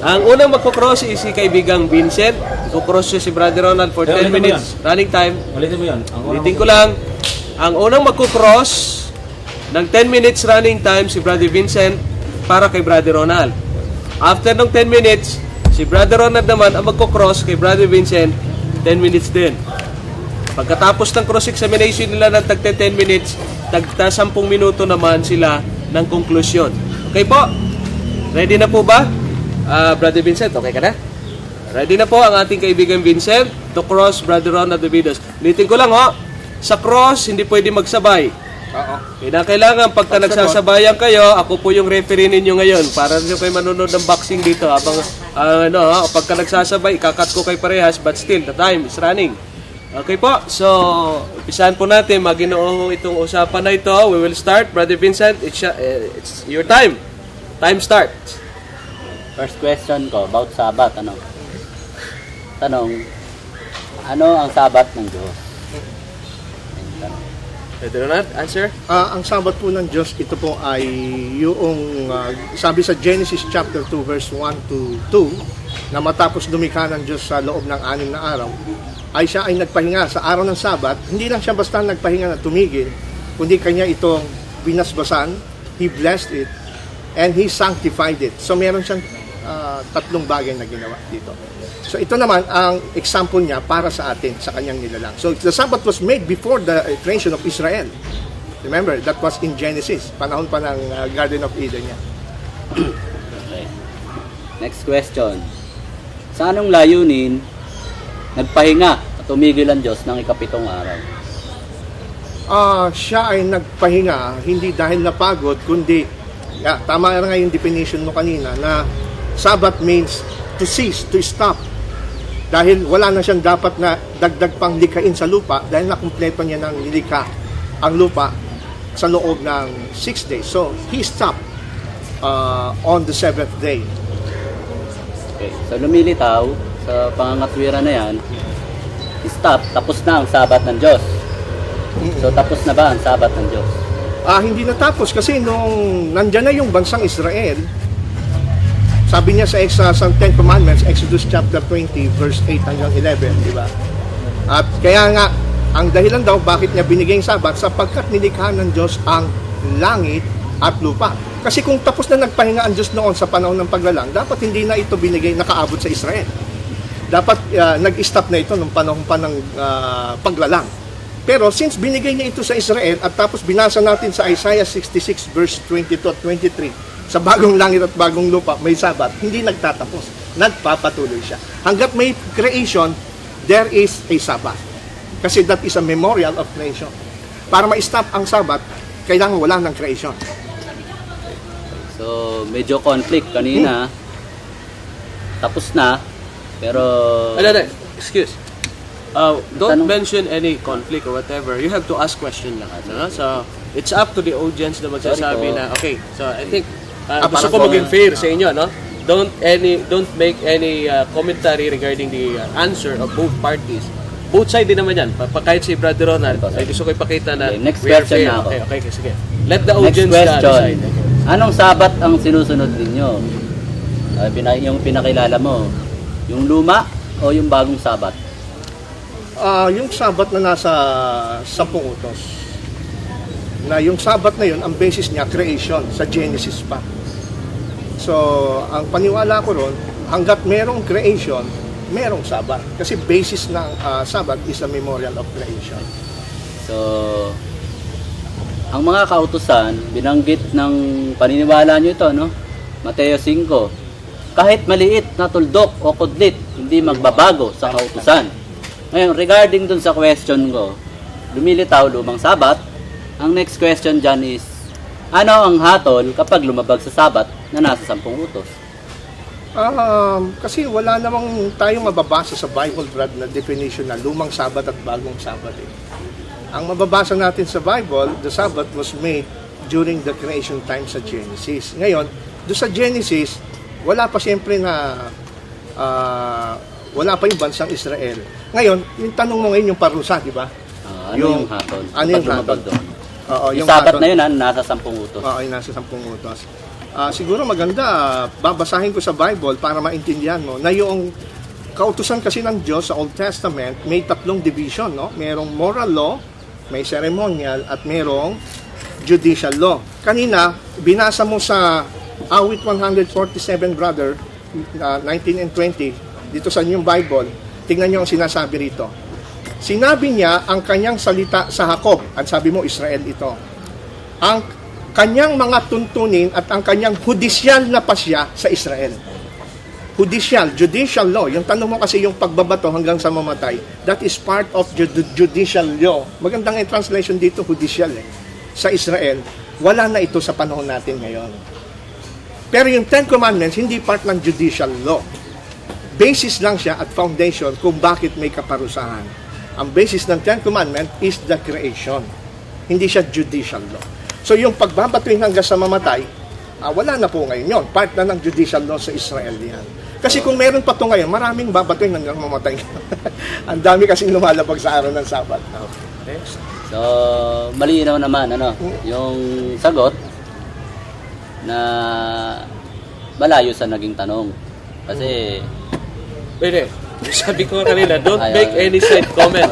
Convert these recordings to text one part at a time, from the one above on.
Ang unang magkocross is si kaibigang Vincent. Magkocross siya si Brother Ronald for 10 minutes running time. Ulitin mo yan. Ulitin ko lang. Ang unang magkocross ng 10 minutes running time si Brother Vincent para kay Brother Ronald. After ng 10 minutes, si Brother Ronald naman ang magkocross kay Brother Vincent 10 minutes din. Pagkatapos ng cross-examination nila ng tagte 10 minutes, tagta 10 minuto naman sila ng konklusyon. Okay po? Ready na po ba? Brother Vincent, okay ka na? Ready na po ang ating kaibigan Vincent to cross Brother Ronald Davidos. Ulitin ko lang ho, sa cross hindi pwede magsabay. Kailangan pagka nagsasabayan kayo, ako po yung referee ninyo ngayon para nyo kayo manonood ng boxing dito habang pagka nagsasabay, ikakat ko kay parehas but still the time is running. Okay po, so umpisahan po natin maginoong itong usapan na ito. We will start. Brother Vincent, it's your time. Time start. First question ko about Sabat. Tanong, ano ang Sabat ng Diyos? Brother Ronald, answer. Ang Sabat po ng Diyos, ito po ay yung sabi sa Genesis chapter 2 verse 1 to 2 na matapos lumikha ng Diyos sa loob ng 6 na araw, ay siya ay nagpahinga sa araw ng Sabat. Hindi lang siya basta nagpahinga na tumigil, kundi kanya itong binasbasan, He blessed it, and He sanctified it. So meron siyang tatlong bagay na ginawa dito. So ito naman ang example niya para sa atin, sa kanyang nilalang. So the Sabbath was made before the creation of Israel. Remember, that was in Genesis, panahon pa ng Garden of Eden niya. Okay. Next question. Sa anong layunin nagpahinga at tumigil ang Diyos ng ikapitong araw? Siya ay nagpahinga hindi dahil napagod, kundi tama nga yung definition mo kanina na Sabbath means to cease, to stop. Dahil wala na siyang dapat na dagdag pang likhain sa lupa dahil nakumpleto niya ng nilikha ang lupa sa loob ng 6 days. So, He stopped on the 7th day. Okay. So, lumilitaw sa pangangatwiran na yan, stop, tapos na ang Sabat ng Diyos. So, tapos na ba ang Sabat ng Diyos? Hindi natapos kasi nung nandyan na yung bansang Israel, sabi niya sa 10 Commandments, Exodus chapter 20, verse 8 hanggang 11, di ba? At kaya nga, ang dahilan daw bakit niya binigay yung Sabat, sapagkat nilikha ng Diyos ang langit at lupa. Kasi kung tapos na nagpahinga ang Diyos noon sa panahon ng paglalang, dapat hindi na ito binigay, nakaabot sa Israel. Dapat nag-stop na ito nung panahon pa ng paglalang. Pero since binigay niya ito sa Israel at tapos binasa natin sa Isaiah 66 verse 22 at 23, sa bagong langit at bagong lupa may Sabat, hindi nagtatapos. Nagpapatuloy siya. Hanggat may creation, there is a Sabat. Kasi that is a memorial of creation. Para ma-stop ang Sabat, kailangan wala ng creation. So, medyo conflict kanina. Tapos na, pero... Excuse. Don't mention any conflict or whatever. You have to ask question lang. So, it's up to the audience na magsasabi na, okay, so I think, gusto ko maging fair sa inyo, no? Don't make any commentary regarding the answer of both parties. Both side din naman yan. Kahit si Brother Ronald, ay gusto ko ipakita na next question na ako. Okay, sige. Let the audience decide. Anong Sabat ang sinusunod ninyo? Yung pinakilala mo, yung luma o yung bagong Sabat? Yung Sabat na nasa 10 utos. Na yung Sabat na yun, ang basis niya, creation, sa Genesis pa. So, ang paniwala ko ron, hanggat merong creation, merong Sabat. Kasi basis ng Sabat is a memorial of creation. So, ang mga kautusan, binanggit ng paniniwala nyo ito, no? Mateo 5. Kahit maliit na tuldok o kudlit, hindi magbabago sa kautusan. Ngayon, regarding dun sa question ko, lumilitaw lumang Sabat. Ang next question dyan is, ano ang hatol kapag lumabag sa Sabat na nasa 10 utos? Kasi wala namang tayong mababasa sa Bible, Brad, na definition na lumang Sabat at bagong Sabat. Ang mababasa natin sa Bible, the Sabbath was made during the creation time sa Genesis. Ngayon, doon sa Genesis, wala pa siyempre na wala pa yung bansang Israel. Ngayon, yung tanong mo ngayon yung parusa, di ba? Ano yung hatol? Ano yung hatol? Doon? Oo, yung Sabat na yun, nasa 10 utos. Oo, yung nasa 10 utos. siguro maganda, babasahin ko sa Bible para maintindihan mo na yung kautusan kasi ng Diyos sa Old Testament may tatlong division, no? Merong moral law, may ceremonial, at merong judicial law. Kanina, binasa mo sa Awit 147, brother, 19 and 20, dito sa inyong Bible, tingnan nyo ang sinasabi rito. Sinabi niya ang kanyang salita sa Jacob, at sabi mo, Israel ito. Ang kanyang mga tuntunin at ang kanyang hudisyal na pasya sa Israel. Judicial law. Yung tanong mo kasi yung pagbabato hanggang sa mamatay, that is part of judicial law. Magandang translation dito, judicial sa Israel. Wala na ito sa panahon natin ngayon. Pero yung Ten Commandments, hindi part ng judicial law. Basis lang siya at foundation kung bakit may kaparusahan. Ang basis ng Ten Commandments is the creation. Hindi siya judicial law. So yung pagbabatuin hanggang sa mamatay, wala na po ngayon yun. Part na ng judicial law sa Israel yan. Kasi kung meron pa ito ngayon, maraming babatuin hanggang mamatay. Ang dami kasing lumalabag sa araw ng Sabat. Next. So, malinaw naman, yung sagot na malayo sa naging tanong. Kasi, Pwede. Sabi ko kanina, don't make any side comment.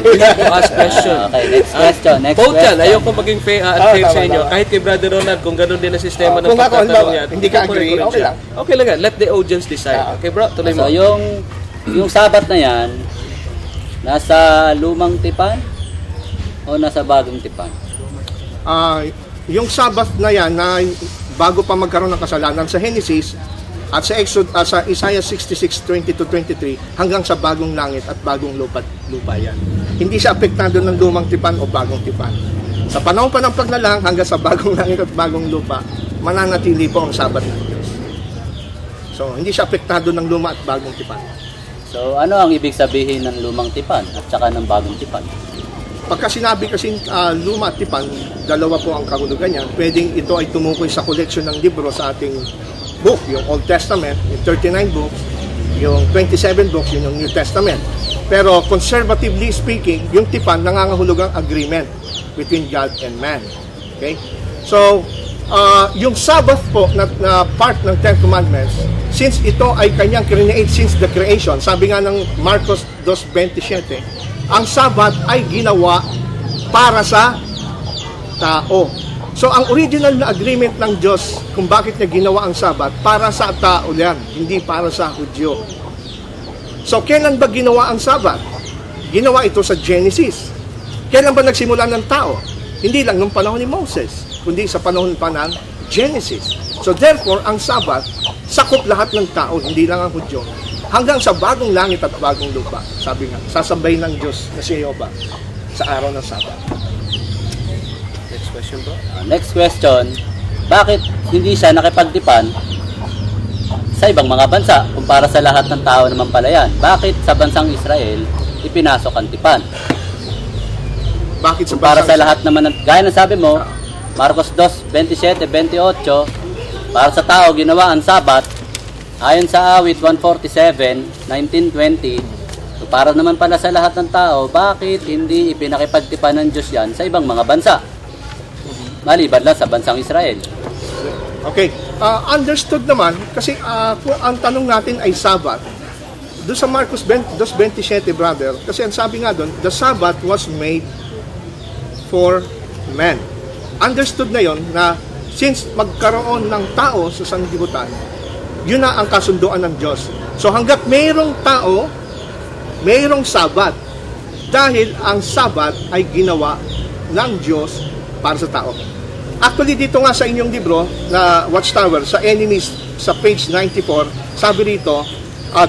You have to ask question. Okay, next question. Both yan, ayoko maging fair sa inyo. Kahit kay Brother Ronald, kung ganun din ang sistema ng pagtatanong yan. Hindi ka agree, okay lang. Okay lang yan. Let the audience decide. Okay bro, tuloy mo. So, yung Sabat na yan, nasa lumang tipan o nasa bagong tipan? Yung Sabat na yan, na bago pa magkaroon ng kasalanan sa Genesis, at sa sa Isaiah 66:20-23 hanggang sa bagong langit at bagong lupa yan. Hindi siya apektado ng lumang tipan o bagong tipan. Sa panahon pa ng paglalang hanggang sa bagong langit at bagong lupa, mananatili po ang Sabat ng Diyos. So, hindi siya apektado ng luma at bagong tipan. So, ano ang ibig sabihin ng lumang tipan at saka ng bagong tipan? Pagka sinabi kasi luma at tipan, dalawa po ang kahulugan niyan. Pwedeng ito ay tumukoy sa koleksyon ng libro sa ating book, yung Old Testament, yung 39 books, yung 27 books, yun yung New Testament. Pero conservatively speaking, yung tipan nangangahulugang agreement between God and man. Okay? So, yung Sabbath po na part ng Ten Commandments, since ito ay kanyang create since the creation, sabi nga ng Marcos 2:27, ang Sabbath ay ginawa para sa tao. So, ang original na agreement ng Diyos kung bakit niya ginawa ang Sabat, para sa tao yan, hindi para sa Hudyo. So, kailan ba ginawa ang Sabat? Ginawa ito sa Genesis. Kailan ba nagsimula ng tao? Hindi lang nung panahon ni Moses, kundi sa panahon pa ng Genesis. So, therefore, ang Sabat, sakop lahat ng tao, hindi lang ang Hudyo, hanggang sa bagong langit at bagong lupa. Sabi nga, sasabay ng Diyos na si Jehovah sa araw ng Sabat. Next question, bakit hindi siya nakipagtipan sa ibang mga bansa kumpara sa lahat ng tao naman pala yan? Bakit sa bansang Israel ipinasok ang tipan? Bakit sa kumpara sa lahat naman, gaya ng sabi mo, Marcos 2:27-28, para sa tao ginawa ang Sabat, ayon sa Awit 147, 19-20, so para naman pala sa lahat ng tao, bakit hindi ipinakipagtipan ng Diyos yan sa ibang mga bansa? Maliban lang sa bansang Israel. Okay. Understood naman, kasi kung ang tanong natin ay Sabat, doon sa Marcos 2:27, brother, kasi ang sabi nga doon, the Sabbath was made for man. Understood na yon na since magkaroon ng tao sa sanglibutan, yun na ang kasunduan ng Diyos. So hanggat mayroong tao, mayroong Sabat, dahil ang Sabat ay ginawa ng Diyos para sa tao. Actually, dito nga sa inyong libro na Watchtower, sa Enemies, sa page 94, sabi rito,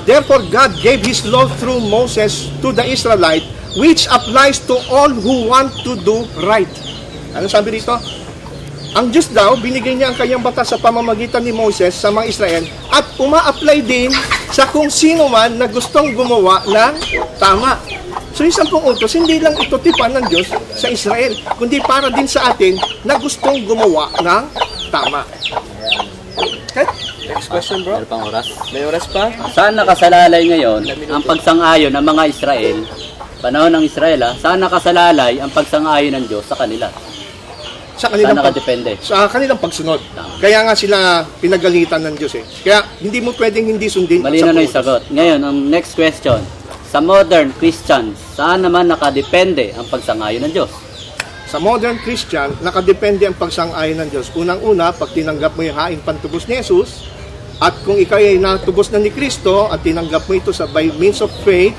therefore God gave His law through Moses to the Israelite, which applies to all who want to do right. Ano sabi rito? Ang Diyos daw, binigay niya ang kanyang batas sa pamamagitan ni Moses sa mga Israel at uma-apply din sa kung sino man na gustong gumawa ng tama. So yung 10 utos, hindi lang ito tipan ng Diyos sa Israel, kundi para din sa atin na gustong gumawa ng tama. Okay? Next question, bro. Meron pang oras? May oras pa? Saan nakasalalay ngayon ang pagsang-ayon ng mga Israel, panahon ng Israel, saan nakasalalay ang pagsang-ayon ng Diyos sa kanila? Sa kanilang, nakadepende? Sa kanilang pagsunod. Kaya nga sila pinagalitan ng Diyos eh. Kaya hindi mo pwedeng hindi sundin. Malinaw na yung sagot. Ngayon, ang next question. Sa modern Christians, saan naman nakadepende ang pagsang-ayon ng Diyos? Sa modern Christian, nakadepende ang pagsang-ayon ng Diyos. Unang-una, pag tinanggap mo yung haing pantubos ni Jesus, at kung ikaw ay natubos na ni Kristo at tinanggap mo ito by means of faith,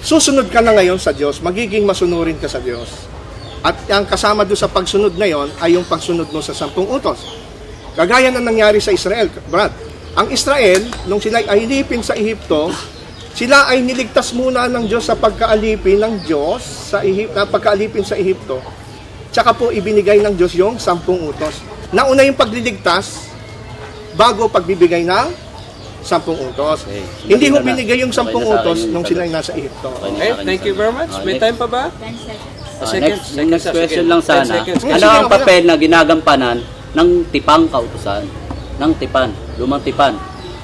susunod ka na ngayon sa Diyos, magiging masunurin ka sa Diyos. At ang kasama doon sa pagsunod na yon ay yung pagsunod mo sa 10 utos. Kagaya na nangyari sa Israel, Brad. Ang Israel, nung sila ay alipin sa Ehipto, sila ay niligtas muna ng Diyos sa pagkaalipin ng Diyos pagkaalipin sa Ehipto. Tsaka po ibinigay ng Diyos yung 10 utos. Nauna yung pagliligtas bago pagbibigay ng 10 utos. Okay. Hindi ho binigay yung 10 utos nung sila ay nasa Ehipto. Okay, thank you very much. May time pa ba? 10 seconds. Next question lang 10 sana. seconds. Ano ang papel na ginagampanan ng tipang kautusan? Ng tipan, lumang tipan.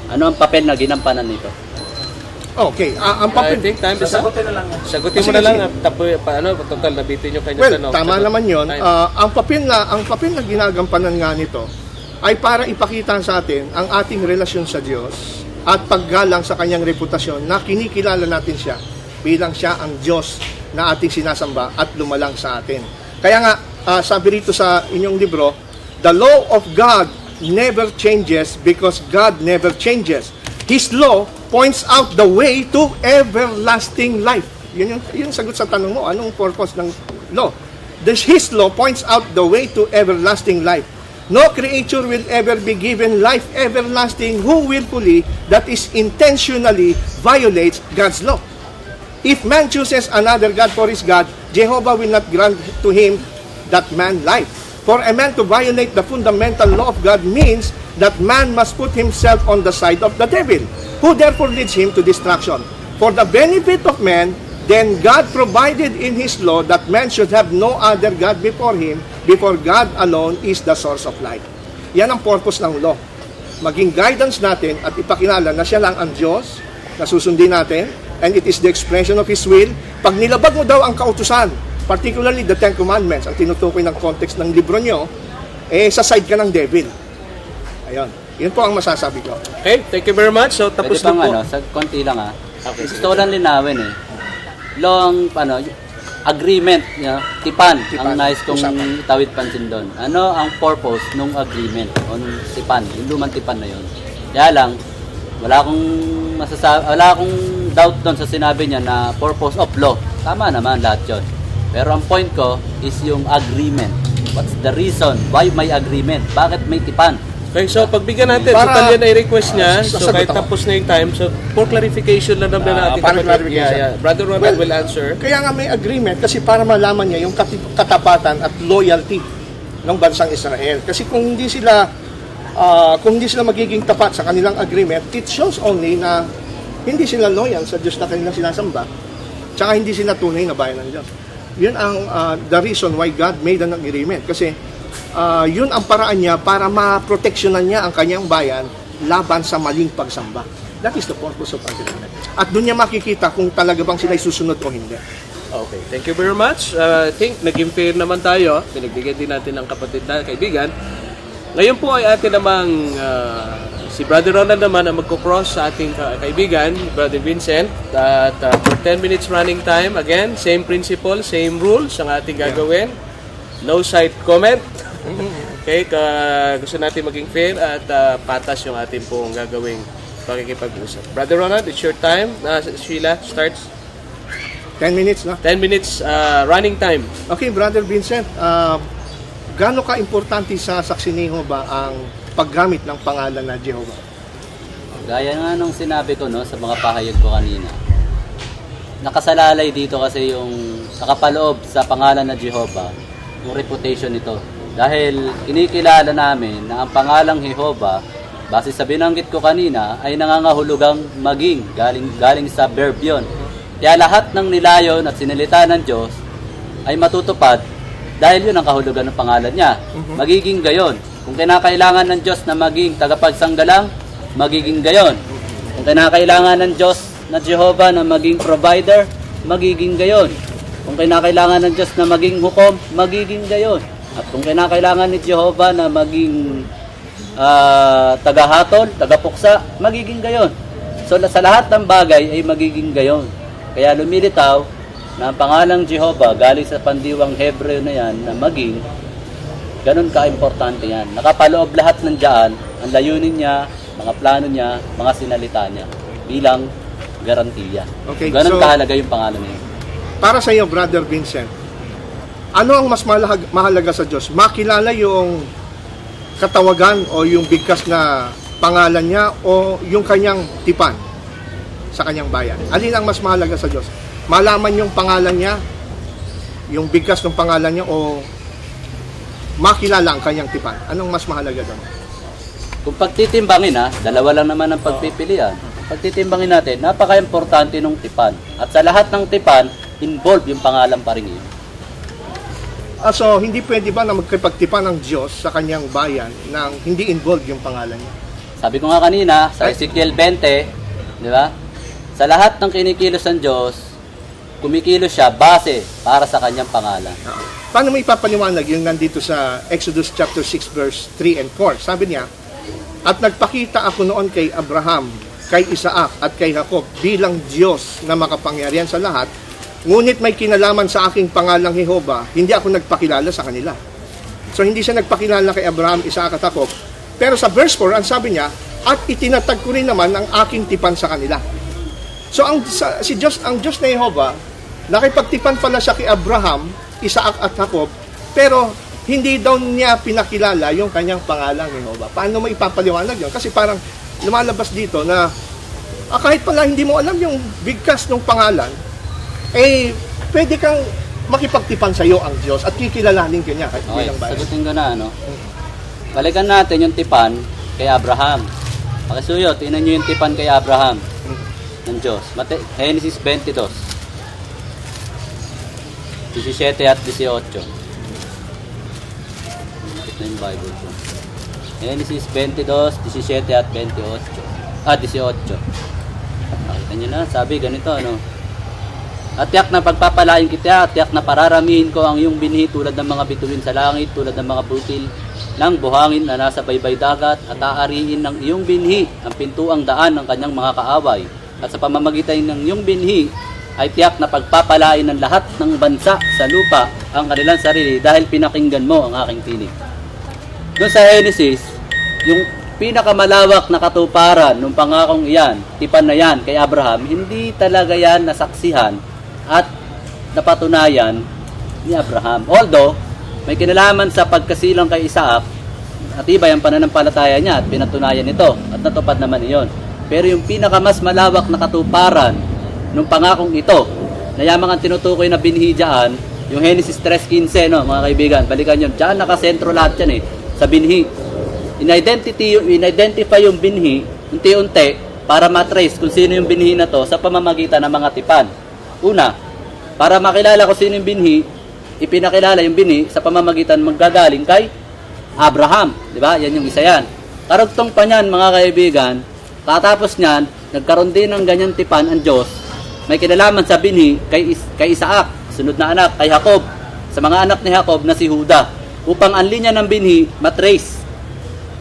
Ano ang papel na ginampanan nito? Okay, ang I papel. think time is up. Sagutin mo Sige, na lang. sige. Total, nabitin yung kanyang Well, tanong. tama Sagot. naman 'yon. Time. Ang papel na ginagampanan nga nito ay para ipakita sa atin ang ating relasyon sa Diyos at paggalang sa kanyang reputasyon na kinikilala natin siya bilang siya ang Diyos na ating sinasamba at lumalang sa atin. Kaya nga, sabi rito sa inyong libro, the law of God never changes because God never changes. His law points out the way to everlasting life. Yun yung sagot sa tanong mo, anong purpose ng law? His law points out the way to everlasting life. No creature will ever be given life everlasting who willfully, that is intentionally, violates God's law. If man chooses another God for his God, Jehovah will not grant to him that man life. For a man to violate the fundamental law of God means that man must put himself on the side of the devil, who therefore leads him to destruction. For the benefit of man, then God provided in His law that man should have no other God before Him, before God alone is the source of life. Yan ang purpose ng law. Maging guidance natin at ipakilala na siya lang ang Diyos na susundin natin, and it is the expression of His will. Pag nilabag mo daw ang kautusan, particularly the 10 Commandments, ang tinutukoy ng context ng libro nyo, sa side ka ng devil. Ayun. Yun po ang masasabi ko. Okay, thank you very much. So, tapos Pwede na po. sa konti lang Okay. Gusto ko lang linawin Long, agreement, tipan, ang nais kong itawid pansin doon. Ano ang purpose ng agreement on tipan, yung lumang tipan na yun? Kaya lang, wala akong doubt doon sa sinabi niya na purpose of law. Tama naman lahat yun. Pero ang point ko is yung agreement. What's the reason? Why may agreement? Bakit may tipan? Okay, so pagbigyan natin, so tal yan ay request niya, so kahit tapos na yung time, so for clarification lang naman natin. Para clarification. Brother Ronald will answer. Kaya nga may agreement kasi para malaman niya yung katapatan at loyalty ng bansang Israel. Kasi kung hindi sila magiging tapat sa kanilang agreement, it shows only na hindi sila loyal sa Diyos na kanilang sinasamba. Tsaka hindi sila tunay na bayan ng Diyos. Yun ang the reason why God made an agreement. Kasi yun ang paraan niya para maproteksyonan niya ang kanyang bayan laban sa maling pagsamba. That is the purpose of agreement. At doon niya makikita kung talaga bang sila susunod o hindi. Okay, thank you very much. I think naging fair naman tayo. Pinagbigyan din natin ng kapatid na kaibigan. Ngayon po ay atin namang si Brother Ronald naman ang magko-cross sa ating kaibigan, Brother Vincent. At for 10 minutes running time, again, same principle, same rules ang ating gagawin. No side comment. Okay, gusto natin maging fair at patas yung ating pong gagawing pakikipag-usap. Brother Ronald, it's your time. Sheila, starts. 10 minutes, no? 10 minutes running time. Okay, Brother Vincent, gaano ka-importante sa saksi ni Jehovah ang paggamit ng pangalan na Jehovah? Gaya nga nung sinabi ko sa mga pahayag ko kanina, nakasalalay dito kasi yung nakapaloob sa pangalan na Jehovah, yung reputation nito. Dahil kinikilala namin na ang pangalang Jehovah, base sa binanggit ko kanina, ay nangangahulugang maging, galing sa verb yun. Kaya lahat ng nilayon at sinilita ng Diyos ay matutupad dahil yun ang kahulugan ng pangalan niya. Magiging gayon. Kung kinakailangan ng Diyos na maging tagapagsanggalang, magiging gayon. Kung kinakailangan ng Diyos na Jehovah na maging provider, magiging gayon. Kung kinakailangan ng Diyos na maging hukom, magiging gayon. At kung kinakailangan ni Jehovah na maging tagahatol, tagapuksa, magiging gayon. So sa lahat ng bagay ay magiging gayon. Kaya lumilitaw na ang pangalang Jehovah galing sa pandiwang Hebreo na yan na maging ganun ka-importante yan. Nakapaloob lahat ng dyan, ang layunin niya, mga plano niya, mga sinalita niya bilang garantiya. Okay, ganun so, kahalaga yung pangalan niya. Para sa iyo, Brother Vincent, ano ang mas mahalaga sa Diyos? Makilala yung katawagan o yung bigkas na pangalan niya o yung kanyang tipan sa kanyang bayan? Alin ang mas mahalaga sa Diyos? Malaman yung pangalan niya, yung bigkas ng pangalan niya, o makilala ang kanyang tipan? Anong mas mahalaga doon? Kung pagtitimbangin dalawa lang naman ang pagpipilian. Pagtitimbangin natin, napaka-importante ng tipan. At sa lahat ng tipan, involved yung pangalan pa rin yun. So, hindi pwede ba na magkipagtipan ng Diyos sa kanyang bayan nang hindi involved yung pangalan niya? Sabi ko nga kanina, sa Ezekiel 20, di ba? Sa lahat ng kinikilos ng Diyos, kumikilos siya base para sa kanyang pangalan. Paano mo ipapaliwanag yung nandito sa Exodus chapter 6 verse 3 and 4? Sabi niya, at nagpakita ako noon kay Abraham, kay Isaac at kay Jacob bilang Diyos na makapangyarihan sa lahat, ngunit may kinalaman sa aking pangalang Jehovah, hindi ako nagpakilala sa kanila. So hindi siya nagpakilala kay Abraham, Isaac at Jacob. Pero sa verse 4, ang sabi niya, at itinatag ko rin naman ang aking tipan sa kanila. So ang Diyos na Jehovah, nakipagtipan pala siya kay Abraham, Isaac at Jacob, pero hindi daw niya pinakilala yung kanyang pangalang Jehovah. Paano mo ipapaliwanag yun? Kasi parang lumalabas dito na kahit pala hindi mo alam yung bigkas ng pangalan, pwede kang makipagtipan sa iyo ang Diyos at kikilalanin ka niya Okay, bilang bayan. sagutin ko na, balikan natin yung tipan kay Abraham. Pakisuyo, tingnan nyo yung tipan kay Abraham ng Diyos. Genesis 22. 17 at 18. Ito yung Bible ko. Genesis 22, 17 at 18. 18. Nakita nyo na, sabi ganito, At tiyak na pagpapalain kita, at tiyak na pararamihin ko ang iyong binhi tulad ng mga bituin sa langit, tulad ng mga butil ng buhangin na nasa baybay dagat, at aariin ng iyong binhi ang pintuang daan ng kanyang mga kaaway. At sa pamamagitan ng iyong binhi, ay tiyak na pagpapalain ng lahat ng bansa sa lupa ang kanilang sarili dahil pinakinggan mo ang aking tinig. Doon sa Genesis, yung pinakamalawak na katuparan ng pangakong iyan, tipan na yan kay Abraham, hindi talaga yan nasaksihan at napatunayan ni Abraham. Although, may kinalaman sa pagkasilang kay Isaac, at iba yung pananampalataya niya at pinatunayan ito at natupad naman iyon. Pero yung pinakamas malawak na katuparan ng pangakong ito, na yamang ang tinutukoy na binhi dyan, yung Genesis 3:15, mga kaibigan, balikan yun. Diyan nakasentro lahat yan sa binhi. In-identify yung binhi, unti-unti, para matrace kung sino yung binhi na to sa pamamagitan ng mga tipan. Una, para makilala kung sino yung binhi, ipinakilala yung binhi sa pamamagitan magagaling kay Abraham. Diba? Yan yung isa yan. Karugtong pa niyan, mga kaibigan, katapos niyan, nagkaroon din ng ganyan tipan ang Diyos. May kinalaman sa binhi kay Isaac, sunod na anak, kay Jacob, sa mga anak ni Jacob na si Juda, upang ang linya ng binhi matrace.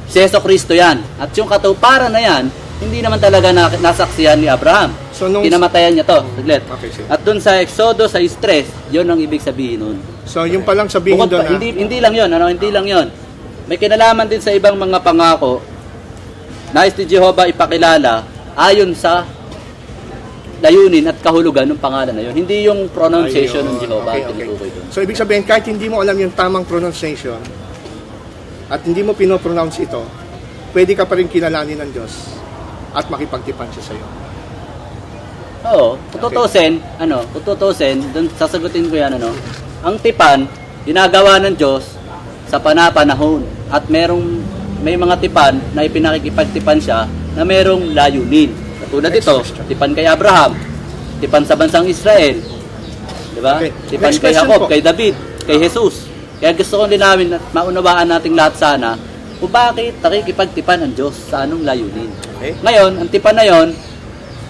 Si Yeso Kristo yan. At yung katuparan na yan, hindi naman talaga nasaksihan ni Abraham. So, kinamatayan niya to. Saglit. Okay, at dun sa Exodo 6:3, yun ang ibig sabihin nun. So, yung palang sabihin doon hindi lang yun. Hindi lang yun. May kinalaman din sa ibang mga pangako. Nais ni Jehovah ipakilala ayon sa layunin at kahulugan ng pangalan na yun. Hindi yung pronunciation ng Jehovah. Okay. So, ibig sabihin, kahit hindi mo alam yung tamang pronunciation, at hindi mo pinopronounce ito, pwede ka pa rin kilalanin ng Diyos at makipagtipan siya sa iyo. Oo, tututusin, doon sasagutin ko yan, ang tipan, ginagawa ng Diyos sa panapanahon at may mga tipan na ipinakikipagtipan siya na merong layunin. Katulad ito, tipan kay Abraham, tipan sa bansang Israel, di ba? Okay. Tipan kay Jacob, kay David, kay Jesus. Kaya gusto ko linawin at maunawaan nating lahat sana kung bakit nakikipagtipan ang Diyos sa anong layunin. Okay. Ngayon, ang tipan na yon,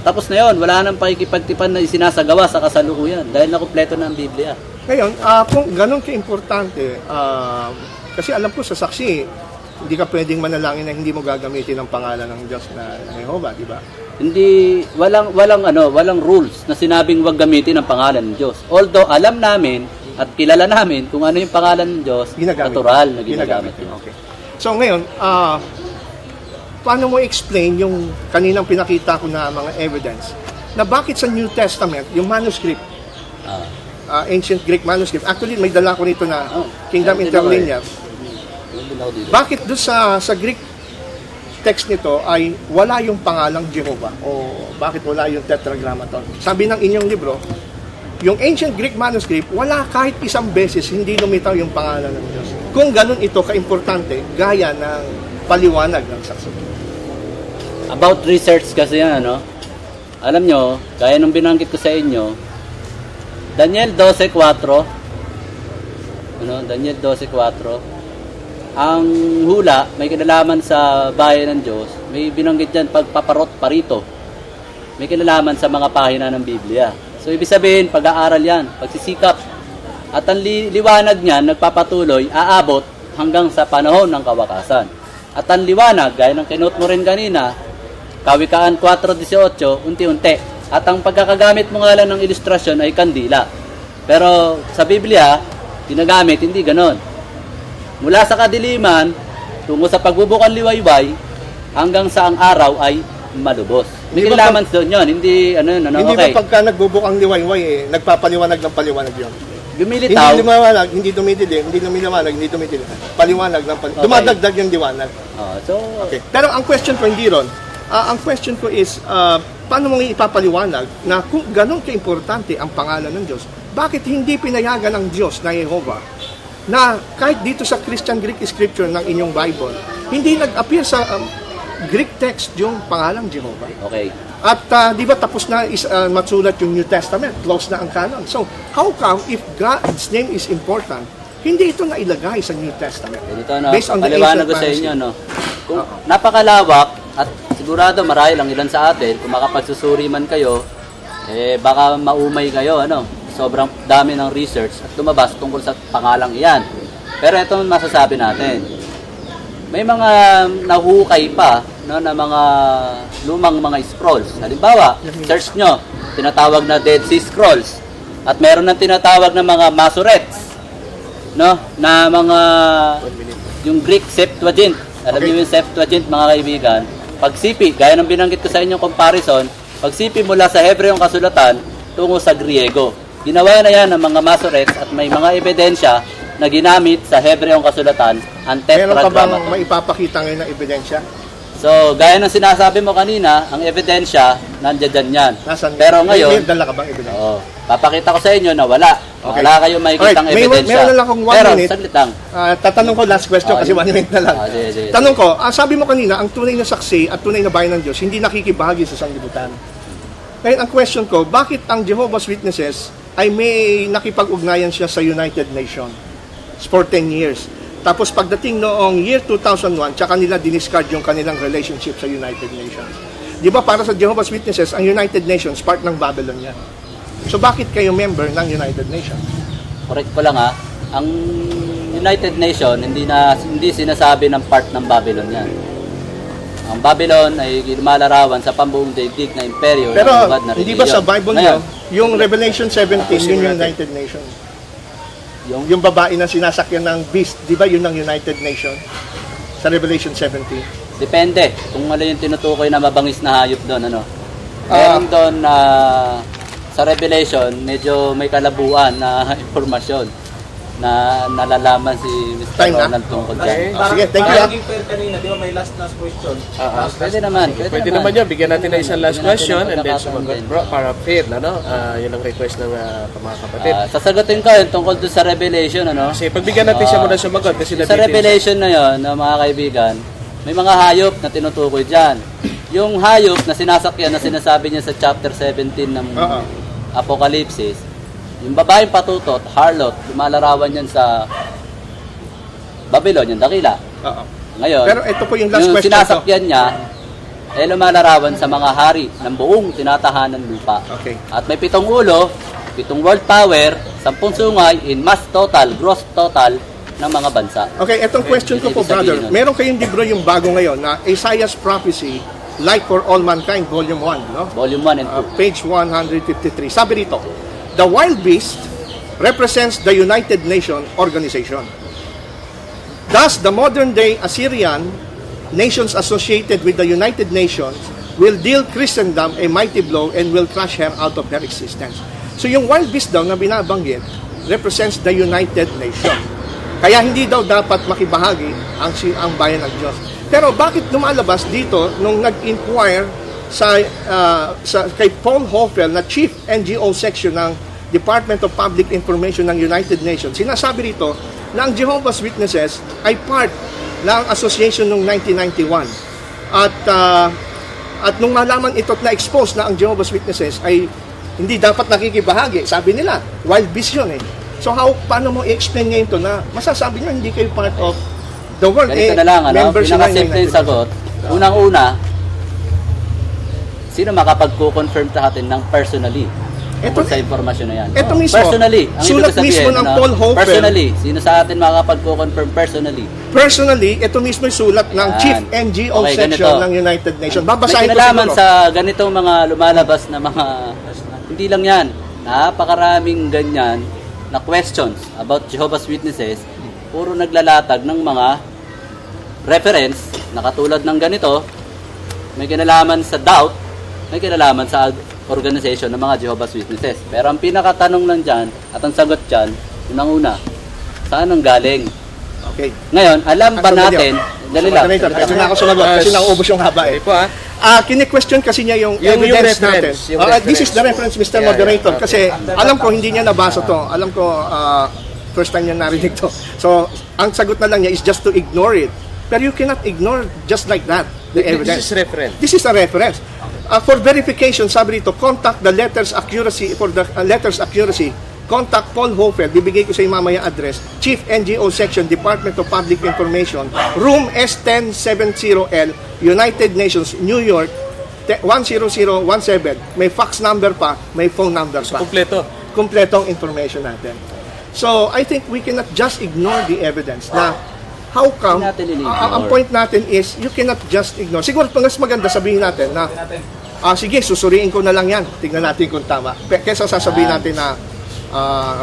tapos na yon, wala nang pakikipagtipan na isinasagawa sa kasalukuyan dahil nakumpleto na ang Biblia. Ngayon, kung ganun ka-importante, kasi alam ko sa saksi, hindi ka pwedeng manalangin na hindi mo gagamitin ang pangalan ng Diyos na Jehovah, di ba? Hindi, walang rules na sinabing wag gamitin ang pangalan ng Diyos. Although alam namin at kilala namin kung ano yung pangalan ng Diyos, natural na ginagamit yun. Okay. So ngayon, paano mo explain yung kaninang pinakita ko na mga evidence na bakit sa New Testament, yung manuscript, ancient Greek manuscript, actually may dala ko nito na Kingdom Interlinear, bakit doon sa Greek text nito ay wala yung pangalang Jehovah o bakit wala yung Tetragrammaton? Sabi ng inyong libro, yung ancient Greek manuscript, wala kahit isang beses hindi lumitaw yung pangalan ng Diyos. Kung ganun ito ka-importante, gaya ng paliwanag ng saksi. About research kasi yan, ano? Alam nyo, gaya nung binanggit ko sa inyo, Daniel 12:4, Daniel 12:4, ang hula, may kinalaman sa bayan ng Diyos, may binanggit dyan pagpaparot parito. May kinalaman sa mga pahina ng Biblia. So, ibig sabihin, pag-aaral yan, pagsisikap. At ang liwanag niyan, nagpapatuloy, aabot hanggang sa panahon ng kawakasan. At ang liwanag, gaya ng kinote mo rin kanina, Kawikaan 4:18, unti-unti. At ang pagkakagamit mo nga lang ng ilustrasyon ay kandila. Pero sa Biblia, ginagamit, hindi ganon. Mula sa kadiliman, tungo sa pagbubukan liwayway, hanggang sa ang araw ay malubos. May kinalaman doon yun, hindi, hindi okay. ba pagka nagbubukang liwayway, nagpapaliwanag ng paliwanag yun? Lumilitaw. Hindi lumawanag, hindi tumidilim, hindi lumiwanag, hindi tumidilim. Paliwanag ng paliwanag. Okay. Dumadagdag yung liwanag. Okay. Pero ang question ko hindi ron. Ang question ko is, paano mo ipapaliwanag na kung ganun ka-importante ang pangalan ng Diyos, bakit hindi pinayagan ng Diyos na Jehovah na kahit dito sa Christian Greek scripture ng inyong Bible, hindi nag-appear sa Greek text yung pangalang Jehovah? Okay. At di ba tapos na matsulat yung New Testament, close na ang canon. So, how come if God's name is important, hindi ito nailagay sa New Testament? Dito, based on the ancient ko sa inyo, kung napakalawak at sigurado marahil ang ilan sa atin, kung makapagsusuri man kayo, baka maumay kayo, sobrang dami ng research at lumabas tungkol sa pangalang iyan. Pero ito masasabi natin. May mga nahukay pa na mga lumang mga scrolls. Halimbawa, search nyo, tinatawag na Dead Sea Scrolls. At meron ng tinatawag na mga Masorets. Na mga yung Greek Septuagint. Alam niyo yung Septuagint, mga kaibigan. Pagsipi, gaya ng binanggit ko sa inyong comparison, pagsipi mula sa Hebreong kasulatan tungo sa Griego. Ginawa na yan ng mga Masorets at may mga ebidensya na ginamit sa Hebreong kasulatan ang Tetragrammaton. Meron pa bang maipapakita ngayon ng ebidensya? So, gaya ng sinasabi mo kanina, ang ebidensya, nandiyan yan. Pero ngayon, may dala ka bang ebidensya? Papakita ko sa inyo na wala. Okay. Wala kayong makikitang ebidensya. Meron lang akong 1 Pero, minute. saglit lang. Tatanong ko last question kasi 1 minute na lang. Sige. Tanong ko, sabi mo kanina, ang tunay na saksi at tunay na bayan ng Diyos, hindi nakikibahagi sa sanglibutan. Ngayon, ang question ko, bakit ang Jehovah's Witnesses ay may nakipag-ugnayan siya sa United Nations for 10 years. Tapos pagdating noong year 2001, tsaka nila diniscard yung kanilang relationship sa United Nations. Di ba para sa Jehovah's Witnesses, ang United Nations, part ng Babylon yan. So bakit kayo member ng United Nations? Correct ko lang ang United Nations, hindi sinasabi ng part ng Babylon yan. Ang Babylon ay lumalarawan sa pambuong daigdig na imperyo. Pero hindi ba sa Bible niyo, yung Revelation 17, yun yung United Nations? Yung babae na sinasakyan ng beast, di ba yun ang United Nations? Sa Revelation 17? Depende kung ano yung tinutukoy na mabangis na hayop doon. Meron doon sa Revelation, medyo may kalabuan na informasyon na nalalaman si Mr. Ronald tungkol dyan. Sige, thank you. Laging fair kanina, di ba may last question? Pwede naman. Pwede naman yan. Bigyan natin na isang last question and then sumagot bro para fair yun ang request ng mga kapatid. Sasagutin ko yun tungkol doon sa Revelation. Kasi pagbigyan natin siya muna sumagot. Kasi sa Revelation na yun, mga kaibigan, may mga hayop na tinutukoy dyan. Yung hayop na sinasakyan na sinasabi niya sa chapter 17 ng Apocalypse, yung babaeng patutot, harlot, lumalarawan yan sa Babylon, yung dakila. Ngayon, pero ito po yung last yung question sinasakyan niya, lumalarawan sa mga hari ng buong tinatahanan lupa. Okay. At may 7 ulo, 7 world power, 10 sungay in mass total, gross total ng mga bansa. Okay, etong question ko po, brother. Meron kayong libro yung bago ngayon na Isaiah's Prophecy, Light for All Mankind, Volume 1, no? Volume 1 and 2. Page 153. Sabi rito, the wild beast represents the United Nations Organization. Thus, the modern-day Assyrian nations associated with the United Nations will deal Christendom a mighty blow and will crush her out of her existence. So yung wild beast daw na binabanggit represents the United Nations. Kaya hindi daw dapat makibahagi ang bayan ng Diyos. Pero bakit lumalabas dito nung nag-inquire kay Paul Hoffel na Chief NGO Section ng Department of Public Information ng United Nations, sinasabi rito na ang Jehovah's Witnesses ay part ng association noong 1991. At nung malaman ito at na-expose na ang Jehovah's Witnesses ay hindi dapat nakikibahagi, sabi nila, wild beast yun eh. So paano mo i-explain ngayon ito na masasabi nyo hindi kayo part of the world? Ganito na lang, pinakasimple yung sagot. Unang-una, sino makapag-confirm sa atin ng personally sa impormasyon na yan? Ito mismo, personally, ang sulat mismo ng Paul Hoffel. Personally, sino sa atin makapag-confirm personally? Personally, ito mismo yung sulat ng Chief NGO Section ng United Nations. Babasahin ko kinalaman sa ganitong mga lumalabas na mga, hindi lang yan, napakaraming ganyan na questions about Jehovah's Witnesses, puro naglalatag ng mga reference na katulad ng ganito, may kinalaman sa doubt, may kinalaman sa organization ng mga Jehovah's Witnesses. Pero ang pinakatanong lang dyan, at ang sagot dyan, unang-una, saan ang galing? Okay. Ngayon, alam ba natin, dali lang. Kasi na ako sumagot, kasi naubos yung haba eh. Kine-question kasi niya yung evidence natin. This is the reference, Mr. Moderator. Kasi alam ko, hindi niya nabasa to. Alam ko, first time niya narinig to. So, ang sagot na lang niya is just to ignore it. Pero you cannot ignore just like that the evidence. This is reference. This is a reference. For verification, sabi rito, contact the letters accuracy, for the letters accuracy, contact Paul Hoffel, bibigay ko sa iyo mamaya address, Chief NGO Section, Department of Public Information, Room S1070L, United Nations, New York, 10017. May fax number pa, may phone number pa. Kompletong information natin. So, I think we cannot just ignore the evidence na how come, ang point natin is, you cannot just ignore. Siguro, mas maganda sabihin natin na, sige, susuriin ko na lang yan. Tingnan natin kung tama. Kesa sasabihin natin na,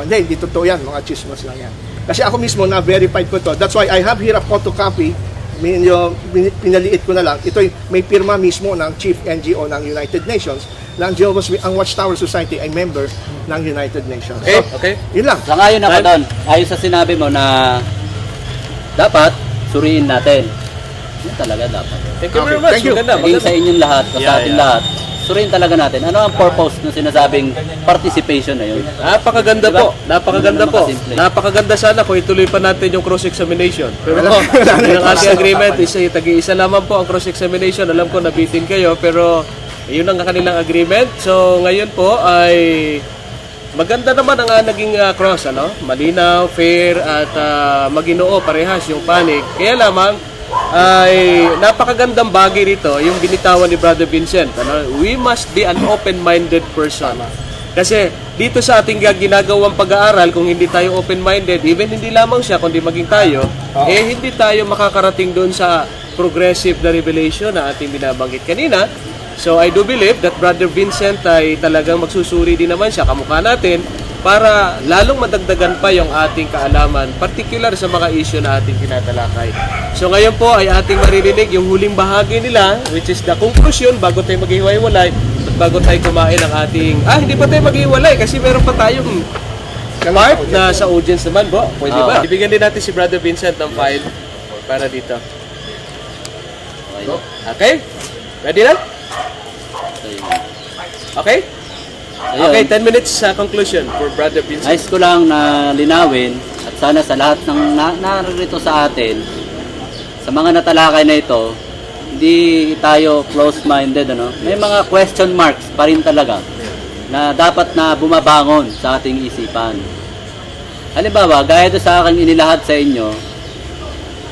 hindi totoo yan, mga chismas lang yan. Kasi ako mismo na-verified ko to. That's why I have here a photocopy. Pinaliit ko na lang. Ito may pirma mismo ng Chief NGO ng United Nations. Ang Watchtower Society ay member ng United Nations. Okay. Yun lang. Sangayon ako doon. Ayon sa sinabi mo na dapat suriin natin. Yun talaga dapat. Thank you very much. Thank you. Maging sa inyong lahat, sa ating lahat. Suriin talaga natin. Ano ang purpose ng sinasabing participation na yun? Napakaganda diba? po. Napakaganda po. Napakaganda sana kung ituloy pa natin yung cross-examination. Pero yung ating agreement is tagi-isa lamang po ang cross-examination. Alam ko nabitin kayo pero yun ang kanilang agreement. So ngayon po ay maganda naman ang naging cross, ano? Malinaw, fair at maginoo parehas yung panig. Kaya lamang ay napakagandang bagay rito yung binitawan ni Brother Vincent. We must be an open-minded person. Kasi dito sa ating ginagawang pag-aaral, kung hindi tayo open-minded, even hindi lamang siya, kundi maging tayo, hindi tayo makakarating doon sa progressive na revelation na ating binabanggit kanina. So I do believe that Brother Vincent ay talagang magsusuri din naman siya, kamukha natin, para lalong madagdagan pa yung ating kaalaman, particular sa mga issue na ating tinatalakay. So ngayon po ay ating maririnig yung huling bahagi nila, which is the conclusion, bago tayo maghiwalay at bago tayo kumain ng ating... hindi pa tayo maghiwalay kasi meron pa tayong part na sa audience naman, po. Pwede ba? Ibigyan din natin si Brother Vincent ng file para dito. Okay? Ready na? Okay? Okay, 10 minutes sa conclusion for Brother Vincent. Nais ko lang na linawin at sana sa lahat ng narito sa atin, sa mga natalakay na ito, hindi tayo close-minded, ano? May mga question marks pa rin talaga na dapat na bumabangon sa ating isipan. Halimbawa, gaya doon sa aking inilahad sa inyo,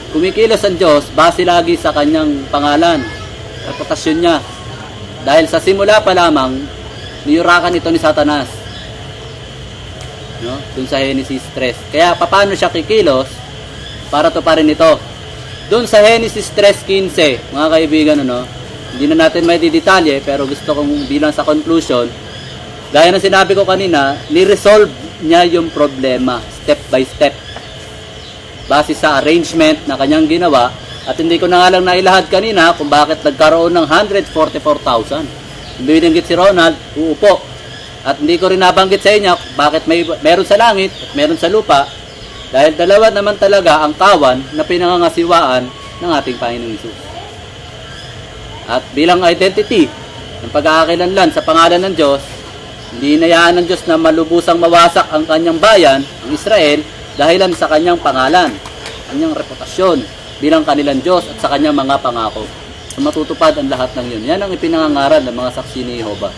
kumikilos ang Diyos base lagi sa kanyang pangalan, reputasyon niya. Dahil sa simula pa lamang, niyurakan ito ni Satanas. no? Dun sa Genesis 3. Kaya paano siya kikilos para tuparin ito? Dun sa Genesis 3:15, mga kaibigan, ano, hindi na natin may didetalye, pero gusto kong bilang sa conclusion, gaya ng sinabi ko kanina, ni-resolve niya yung problema step by step base sa arrangement na kanyang ginawa. At hindi ko na nga lang nailahad kanina kung bakit nagkaroon ng 144,000. Binanggit si Ronald, uupo. At hindi ko rin nabanggit sa inyo bakit meron sa langit at meron sa lupa. Dahil dalawa naman talaga ang kawan na pinangangasiwaan ng ating Panginoong Hesus. At bilang identity ng pag-aakilanlan sa pangalan ng Diyos, hindi inayaan ng Diyos na malubusang mawasak ang kanyang bayan, ang Israel, dahilan sa kanyang pangalan, kanyang reputasyon bilang kanilang Diyos at sa kanyang mga pangako. So, matutupad ang lahat ng yun. Yan ang ipinangangaral ng mga saksi ni Jehovah.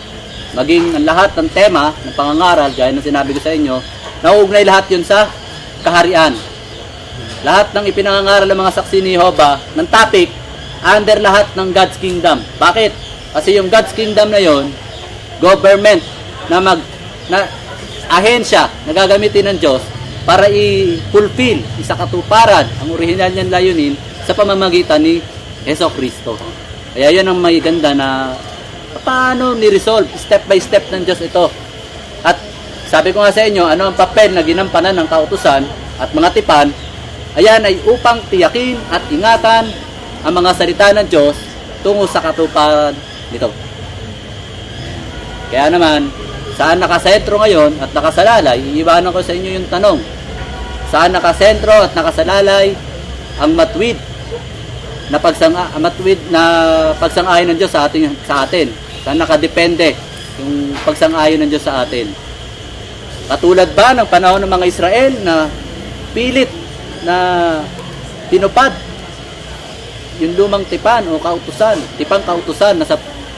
Maging ang lahat ng tema ng pangangaral, gaya ng sinabi ko sa inyo, nauugnay lahat yun sa kaharian. Lahat ng ipinangangaral ng mga saksi ni Jehovah ng topic, under lahat ng God's Kingdom. Bakit? Kasi yung God's Kingdom na yon, government na ahensya na gagamitin ng Diyos para i-fulfill, isakatuparan ang original niyang layunin sa pamamagitan ni Hesus Kristo. Kaya yan ang may ganda na paano ni-resolve, step by step ng Diyos ito. At sabi ko nga sa inyo, ano ang papel na ginampanan ng kautusan at mga tipan, ayan ay upang tiyakin at ingatan ang mga salita ng Diyos tungo sa katuparan nito. Kaya naman, saan nakasentro ngayon at nakasalalay, iiwanan ko sa inyo yung tanong. Saan nakasentro at nakasalalay ang matuwid na pagsang-ayon ng Diyos sa atin? Saan nakadepende yung pagsang-ayon ng Diyos sa atin? Katulad ba ng panahon ng mga Israel na pilit na tinupad yung lumang tipan o kautusan, tipang kautusan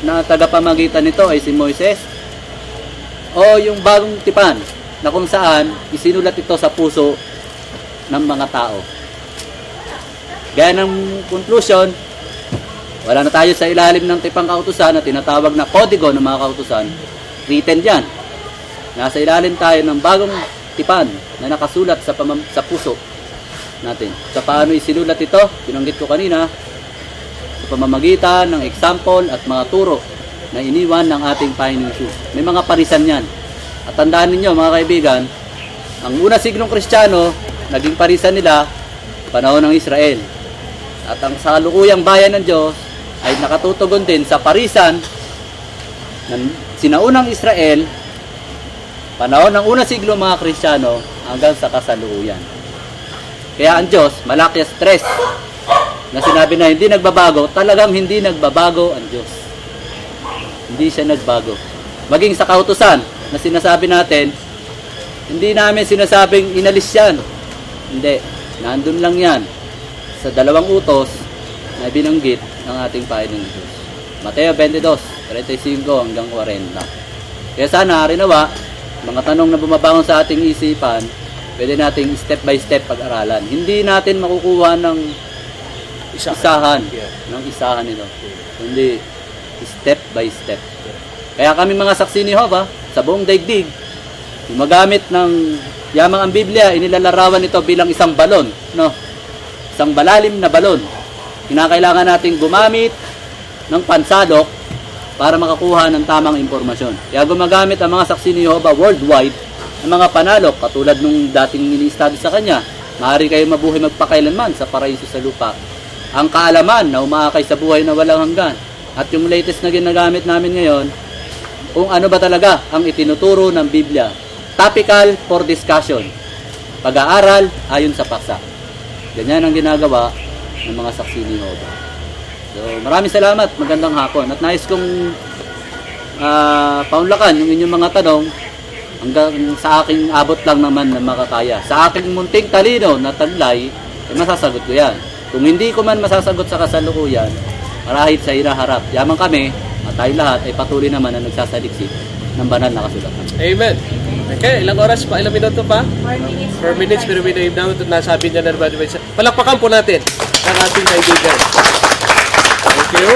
na tagapamagitan nito ay si Moises? O yung bagong tipan na kung saan isinulat ito sa puso ng mga tao? Gaya ng conclusion, wala na tayo sa ilalim ng tipang kautusan na tinatawag na kodigo ng mga kautusan. Written yan. Nasa ilalim tayo ng bagong tipan na nakasulat sa puso natin. Sa paano isinulat ito, binanggit ko kanina, sa pamamagitan ng example at mga turo na iniwan ng ating Panginoong Hesus. May mga parisan yan. At tandaan ninyo, mga kaibigan, ang unang siglong Kristiyano, naging parisan nila panahon ng Israel. At ang salukuyang bayan ng Diyos ay nakatutugon din sa parisan ng sinaunang Israel, panahon ng unang siglo mga Kristiyano hanggang sa kasalukuyan. Kaya ang Diyos, Malakias 3, na sinabi na hindi nagbabago, talagang hindi nagbabago ang Diyos. Hindi siya nagbago. Maging sa kautusan na sinasabi natin, hindi namin sinasabing inalis yan. Hindi. Nandun lang yan sa dalawang utos na binanggit ng ating Panginoong Diyos. Mateo 22:35 hanggang 40. Kaya sana, rinawa, mga tanong na bumabangon sa ating isipan, pwede nating step by step pag-aralan. Hindi natin makukuha ng isahan ito. Hindi step by step. Kaya kami mga saksi ni Jehovah sa buong daigdig, gumagamit ng yamang ang Biblia, inilalarawan ito bilang isang balon, no? Isang malalim na balon. Kinakailangan nating gumamit ng pansalok para makakuha ng tamang impormasyon. Kaya gumagamit ang mga saksi ni Jehovah worldwide ng mga panalok katulad nung dating ini-study sa kanya. Maaari kayo mabuhay magpakailanman sa paraiso sa lupa. Ang kaalaman na umaakay sa buhay na walang hanggan. At yung latest na ginagamit namin ngayon, kung ano ba talaga ang itinuturo ng Biblia. Topical for discussion. Pag-aaral ayon sa paksa. Ganyan ang ginagawa ng mga saksi ni Jehovah. So, maraming salamat. Magandang hapon. At nais kong paunlakan yung inyong mga tanong hanggang sa aking abot lang naman na makakaya. Sa aking munting talino na taglay, masasagot ko yan. Kung hindi ko man masasagot sa kasalukuyan, marahit sa hinaharap. Yaman kami, at tayo lahat ay patuloy naman na nagsasaliksik ng banal na kasulatan. Amen. Okay, ilang oras pa? Ilang minuto pa? 4 minutes. Pero nasabi niya na naman. Palakpakan po natin ang ating kaibigan. Thank you.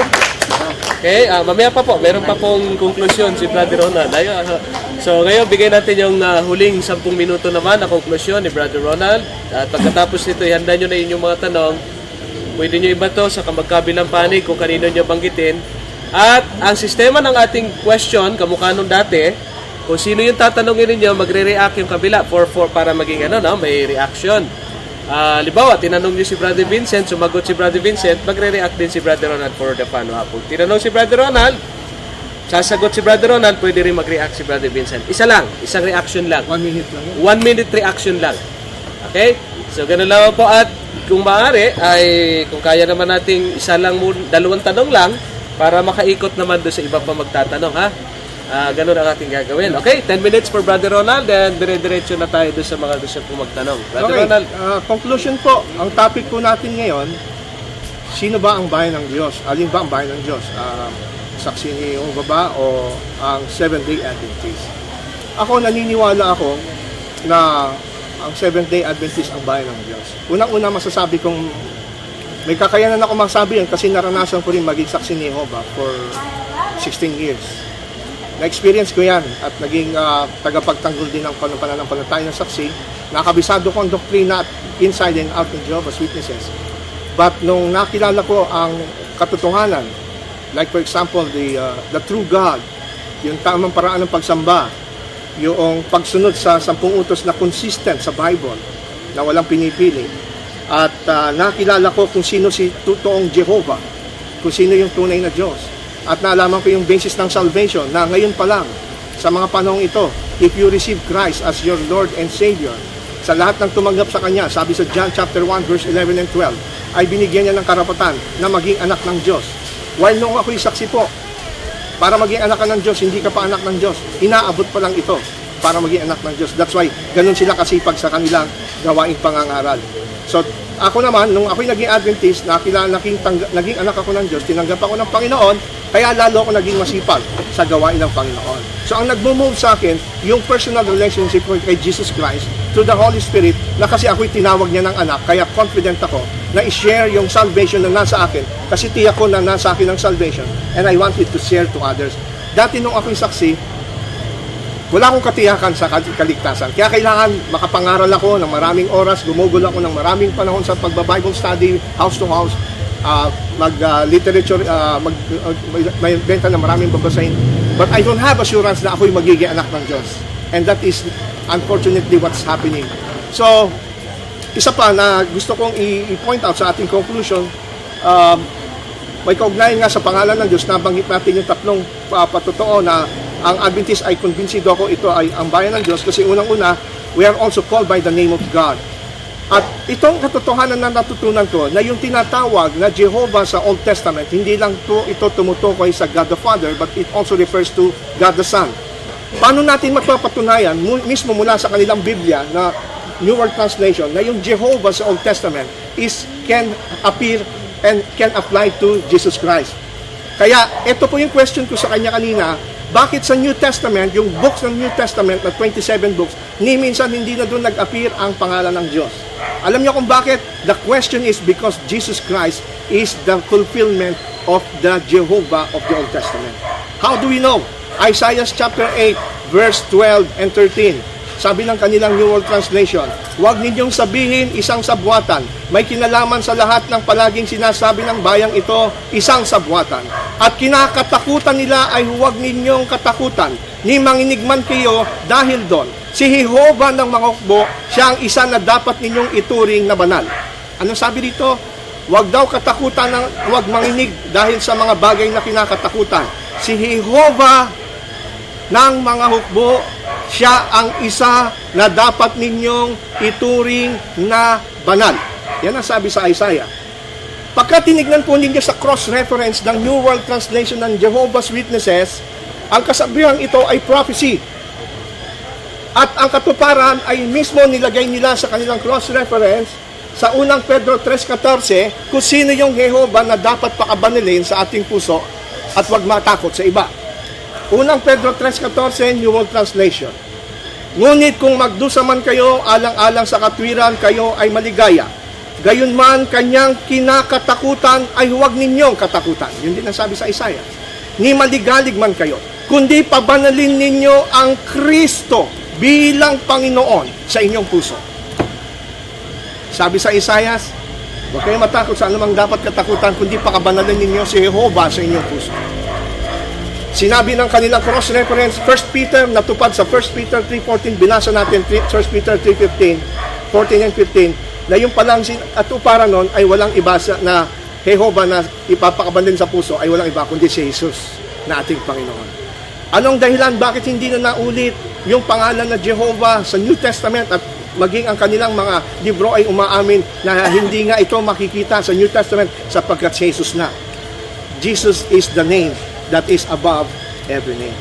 Okay, mamaya pa po, meron pa pong konklusyon si Brother Ronald. So ngayon, bigay natin yung huling 10 minuto naman na konklusyon ni Brother Ronald. At pagkatapos nito, ihanda nyo na inyong mga tanong. Pwede nyo iba to sa magkabilang panig kung kanino nyo banggitin. At ang sistema ng ating question, kamukha nung dati, kung sino yung tatanungin ninyo, magre-react yung kabila para maging may reaction. Halimbawa, tinanong niyo si Brother Vincent, sumagot si Brother Vincent, magre-react din si Brother Ronald for the fun. Kung tinanong si Brother Ronald, sasagot si Brother Ronald, pwede rin mag-react si Brother Vincent. Isang reaction lang. 1 minute lang. 1 minute reaction lang. Okay? So, ganun lang po. At kung maaari, ay kung kaya naman nating dalawang tanong lang para makaikot naman doon sa iba pa magtatanong, ha? Ganun ang ating gagawin. Okay, 10 minutes for Brother Ronald, then dire-diretso na tayo doon sa mga gusto pong magtanong. Brother Ronald. Conclusion po, ang topic po natin ngayon, sino ba ang bayan ng Diyos? Alin ba ang bayan ng Diyos? Saksi ni Jehovah ba o ang Seventh-day Adventist? Ako, naniniwala ako na ang Seventh-day Adventist ang bayan ng Diyos. Unang-una masasabi kong may kakayanan ako masabi yan kasi naranasan ko rin maging saksi ni Jehovah for 16 years. Na-experience ko yan at naging tagapagtanggol din ng pananampalataya ng saksi. Nakabisado ko ang doktrina at inside and out ng Jehovah's Witnesses. But nung nakilala ko ang katotohanan, like for example, the true God, yung tamang paraan ng pagsamba, yung pagsunod sa 10 utos na consistent sa Bible, na walang pinipili, at nakilala ko kung sino si totoong Jehovah, kung sino yung tunay na Diyos. At naalaman ko yung basis ng salvation na ngayon pa lang, sa mga panahong ito, if you receive Christ as your Lord and Savior, sa lahat ng tumanggap sa Kanya, sabi sa John chapter 1 verse 11 and 12, ay binigyan niya ng karapatan na maging anak ng Diyos. While nung ako'y saksi po, para maging anak ka ng Diyos, hindi ka pa anak ng Diyos, inaabot pa lang ito para maging anak ng Diyos. That's why, ganun sila kasipag sa kanilang gawaing pangangaral. So, ako naman, nung ako'y naging Adventist, naging anak ako ng Diyos, tinanggap ako ng Panginoon, kaya lalo ako naging masipag sa gawain ng Panginoon. So, ang nagmo-move sa akin, yung personal relationship ko kay Jesus Christ through the Holy Spirit, na kasi ako'y tinawag niya ng anak, kaya confident ako na i-share yung salvation na nasa akin, kasi tiyak ko na nasa akin ang salvation, and I want it to share to others. Dati nung ako'y saksi, wala akong katiyakan sa kaligtasan. Kaya kailangan makapangaral ako ng maraming oras, gumugol ako ng maraming panahon sa pagba-Bible study, house to house, mag-literature, may benta ng maraming babasahin. But I don't have assurance na ako'y magiging anak ng Diyos. And that is unfortunately what's happening. So, isa pa na gusto kong i-point out sa ating conclusion, may kaugnayan nga sa pangalan ng Diyos, nabanggit natin yung tatlong patotoo na ang Adventist ay kumbinsido ako ito ay ang bayan ng Diyos kasi unang-una, we are also called by the name of God. At itong katotohanan na natutunan ko na yung tinatawag na Jehovah sa Old Testament, hindi lang ito tumutukoy sa God the Father, but it also refers to God the Son. Paano natin magpapatunayan mismo mula sa kanilang Biblia na New World Translation na yung Jehovah sa Old Testament can appear and can apply to Jesus Christ. Kaya ito po yung question ko sa kanya kanina, bakit sa New Testament, yung books ng New Testament na 27 books, ni minsan hindi na doon nag-appear ang pangalan ng Diyos? Alam niyo kung bakit? The question is because Jesus Christ is the fulfillment of the Jehovah of the Old Testament. How do we know? Isaiah chapter 8, verse 12 and 13. Sabi ng kanilang New World Translation, huwag ninyong sabihin isang sabwatan. May kinalaman sa lahat ng palaging sinasabi ng bayang ito, isang sabwatan. At kinakatakutan nila ay huwag ninyong katakutan. Ni manginig man kayo dahil doon. Si Jehovah ng mga hukbo, siya ang isa na dapat ninyong ituring na banal. Anong sabi dito? Huwag daw katakutan, huwag manginig dahil sa mga bagay na kinakatakutan. Si Jehovah ng mga hukbo, siya ang isa na dapat ninyong ituring na banal. Yan ang sabi sa Isaiah. Pagka tinignan po ninyo sa cross-reference ng New World Translation ng Jehovah's Witnesses, ang kasabihan ito ay prophecy. At ang katuparan ay mismo nilagay nila sa kanilang cross-reference sa unang Pedro 3:14 kung sino yung Jehovah na dapat pakabanilin sa ating puso at huwag matakot sa iba. Unang Pedro 3:14, New World Translation. Ngunit kung magdusa man kayo, alang-alang sa katwiran, kayo ay maligaya. Gayunman, kanyang kinakatakutan ay huwag ninyong katakutan. Yun din ang sabi sa Isaiah. ni maligalig man kayo, kundi pabanalin ninyo ang Kristo bilang Panginoon sa inyong puso. Sabi sa Isaias, huwag kayong matakot sa anumang dapat katakutan, kundi pakabanalin ninyo si Jehovah sa inyong puso. Sinabi ng kanilang cross-reference, 1 Peter, natupad sa 1 Peter 3:14, binasa natin 1 Peter 3:15, 14 and 15, na yung palang atuparan nun ay walang iba na Jehovah na ipapakabanalin sa puso ay walang iba kundi si Jesus na ating Panginoon. Anong dahilan bakit hindi na naulit yung pangalan na Jehovah sa New Testament at maging ang kanilang mga libro ay umaamin na hindi nga ito makikita sa New Testament sapagkat si Jesus na. Jesus is the name that is above every name.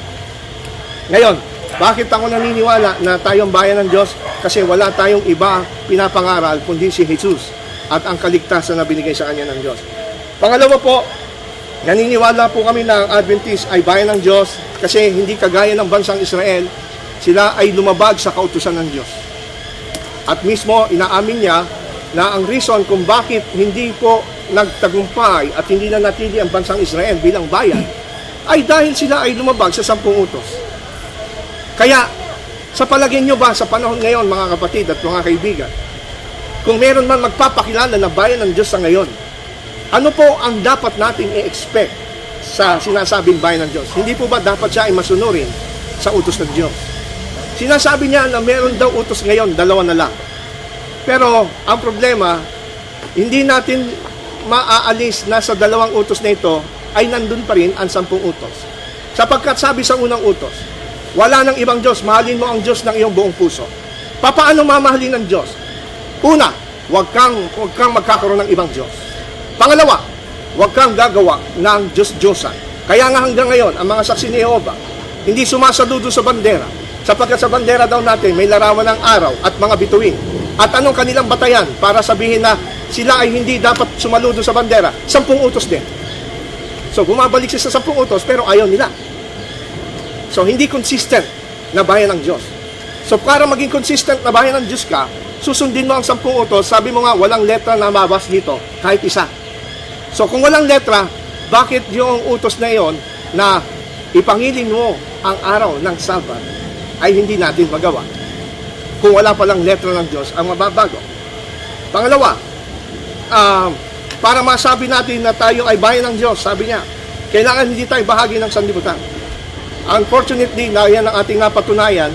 Ngayon, bakit ako naniniwala na tayong bayan ng Diyos? Kasi wala tayong iba pinapangaral kundi si Jesus at ang kaligtasan na binigay sa Kanya ng Diyos. Pangalawa po, naniniwala po kami na ang Adventist ay bayan ng Diyos kasi hindi kagaya ng bansang Israel, sila ay lumabag sa kautusan ng Diyos. At mismo, inaamin niya na ang reason kung bakit hindi po nagtagumpay at hindi na natili ang bansang Israel bilang bayan ay dahil sila ay lumabag sa 10 utos. Kaya, sa palagay nyo ba sa panahon ngayon, mga kapatid at mga kaibigan, kung meron man magpapakilala na bayan ng Diyos sa ngayon, ano po ang dapat nating i-expect sa sinasabing bayan ng Diyos? Hindi po ba dapat siya ay masunurin sa utos ng Diyos? Sinasabi niya na meron daw utos ngayon, 2 na lang. Pero, ang problema, hindi natin maaalis na sa 2 utos na ito ay nandun pa rin ang 10 utos. Sapagkat sabi sa unang utos, wala nang ibang Diyos, mahalin mo ang Diyos ng iyong buong puso. Papaano mamahalin ng Diyos? Una, huwag kang magkakaroon ng ibang Diyos. Pangalawa, huwag kang gagawa ng Diyos-Diyosan. Kaya nga hanggang ngayon, ang mga saksi ni Jehovah, hindi sumasaludo sa bandera. Sapagkat sa bandera daw natin, may larawan ng araw at mga bituin. At anong kanilang batayan para sabihin na sila ay hindi dapat sumaludo sa bandera? 10 utos din. So, bumabalik siya sa 10 utos, pero ayaw nila. So, hindi consistent na bayan ng Diyos. So, para maging consistent na bayan ng Diyos ka, susundin mo ang 10 utos, sabi mo nga, walang letra na mabas dito, kahit isa. So, kung walang letra, bakit yung utos na iyon na ipangilin mo ang araw ng Sabat ay hindi natin magawa? Kung wala palang letra ng Diyos, ang mababago. Pangalawa, para masabi natin na tayo ay bayan ng Diyos, sabi niya, kailangan hindi tayo bahagi ng sanlibutan. Unfortunately, na yan ang ating napatunayan,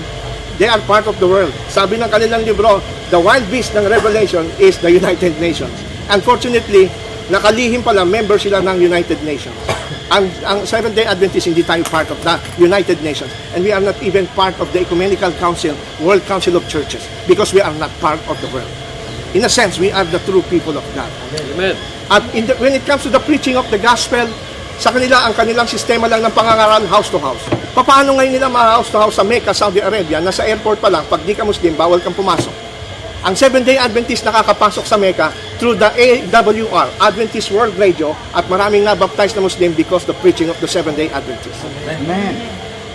they are part of the world. Sabi ng kanilang libro, the wild beast ng Revelation is the United Nations. Unfortunately, nakalihim pala, member sila ng United Nations. Ang Seventh-day Adventist, hindi tayo part of the United Nations. And we are not even part of the Ecumenical Council, World Council of Churches, because we are not part of the world. In a sense, we are the true people of God. Amen. At when it comes to the preaching of the gospel, sa kanila, ang kanilang sistema lang ng pangangaral, house to house. Paano ngayon nila ma-house to house sa Mecca, Saudi Arabia, nasa airport pa lang, pag di ka Muslim, bawal kang pumasok. Ang Seventh-day Adventist nakakapasok sa Mecca through the AWR, Adventist World Radio, at maraming na-baptized na Muslim because the preaching of the Seventh-day Adventist. Amen.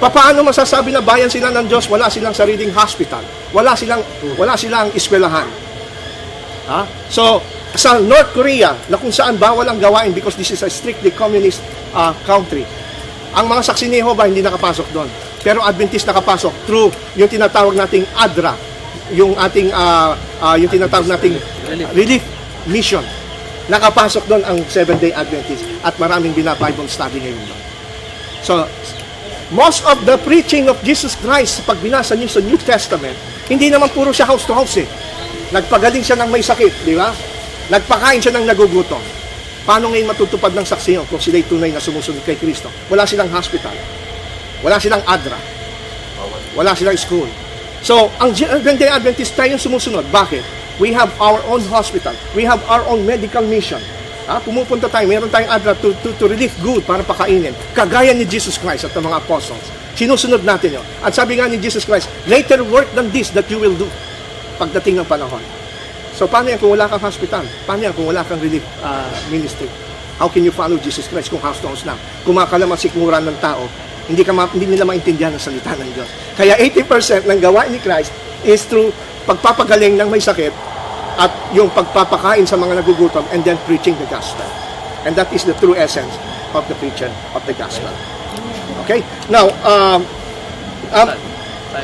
Paano masasabi na bayan sila ng Diyos? Wala silang sariling hospital. Wala silang eskwelahan. So, sa North Korea, na kung saan bawal ang gawain because this is a strictly communist country, ang mga saksi ni Jehovah hindi nakapasok doon. Pero Adventist nakapasok through yung tinatawag nating ADRA, yung ating yung tinatawag nating relief mission. Nakapasok doon ang Seventh-day Adventist at maraming bina-Bible study ngayon doon. So, most of the preaching of Jesus Christ, pag binasa niyo sa New Testament, hindi naman puro siya house to house eh. Nagpagaling siya ng may sakit, di ba? Nagpakain siya ng nagugutom. Paano ngayon matutupad ng saksi kung sila'y tunay na sumusunod kay Kristo? Wala silang hospital. Wala silang ADRA. Wala silang school. So, ang Seventh-day Adventist tayong sumusunod. Bakit? We have our own hospital. We have our own medical mission. Pumupunta tayo, meron tayong ADRA to relieve good para pakainin. Kagaya ni Jesus Christ at ng mga apostles. Sinusunod natin yun. At sabi nga ni Jesus Christ, greater work than this that you will do pagdating ng panahon. So, paano yan kung wala kang hospital? Paano yan kung wala kang relief ministry? How can you follow Jesus Christ kung house to house lang? Kumakala masikmuran ng tao, hindi nila maintindihan ang salita ng Diyos. Kaya 80% ng gawain ni Christ is through pagpapagaling ng may sakit at yung pagpapakain sa mga nagugutom and then preaching the gospel. And that is the true essence. of the preaching of the gospel. Okay? Now,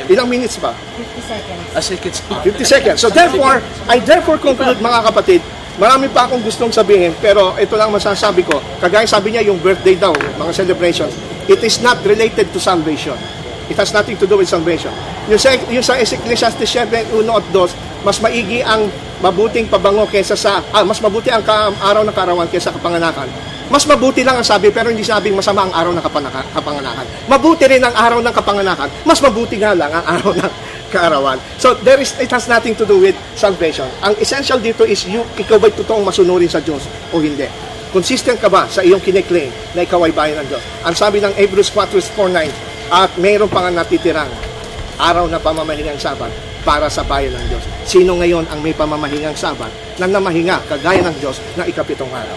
ilang minutes ba? 50 seconds. It's 50 seconds. So therefore, I conclude mga kapatid, marami pa akong gustong sabihin, pero ito lang masasabi ko. Kagaya sabi niya, yung birthday daw, mga celebrations, it is not related to salvation. It has nothing to do with salvation. Yung sa Ecclesiastes 7:1 at 2, mas maigi ang mabuting pabango kaysa mas mabuti ang araw ng kaarawan kaysa kapanganakan. Mas mabuti lang ang sabi, pero hindi sabing masama ang araw ng kapanganakan. Mabuti rin ang araw ng kapanganakan. Mas mabuti nga lang ang araw ng kaarawan. So, it has nothing to do with salvation. Ang essential dito is ikaw ba'y totoong masunurin sa Diyos o hindi. Consistent ka ba sa iyong kiniklaim na ikaw ay bayan ng Diyos? Ang sabi ng Hebrews 4:49, at mayroon pa nga natitirang araw na pamamahingang Sabat para sa bayan ng Diyos. Sino ngayon ang may pamamahingang Sabat na namahinga kagaya ng Diyos na ikapitong araw?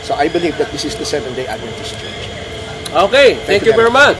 So I believe that this is the Seventh-day Adventist Church. Okay, thank you very much.